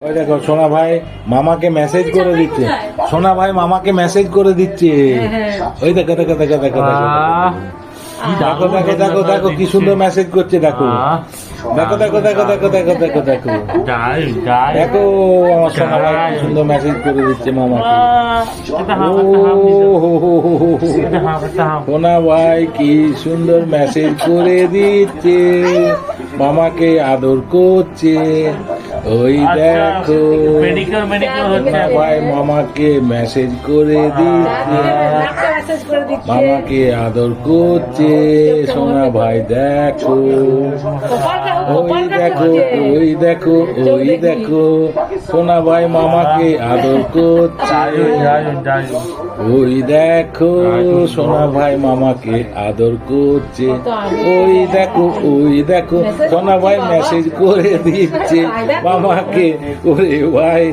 ওই দেখো সোনা ভাই মামাকে মেসেজ করে দিচ্ছে, সোনা ভাই মামাকে মেসেজ করে দিচ্ছে। ওই দেখো দেখো দেখো দেখো দেখো দেখো দেখো দেখো দেখো কি সুন্দর মেসেজ করছে, দেখো দেখো দেখো দেখো দেখো দেখো দেখো দেখো দেখো আমার সোনা ভাই কি সুন্দর মেসেজ করে দিচ্ছে মামাকে। সোনা ভাই কি সুন্দর মেসেজ করে দিচ্ছে, মামাকে আদর করছে। ওই দেখো সোনা ভাই মামাকে মেসেজ করে দিচ্ছে, মামাকে আদর করছে। সোনা ভাই দেখো, ওই দেখো ওই দেখো ওই দেখো সোনা ভাই মামাকে আদর করছে। ওই দেখো সোনা ভাই মামাকে আদর করছে। ওই দেখো সোনা ভাই মেসেজ করে দিচ্ছে মামাকে। ওরে ভাই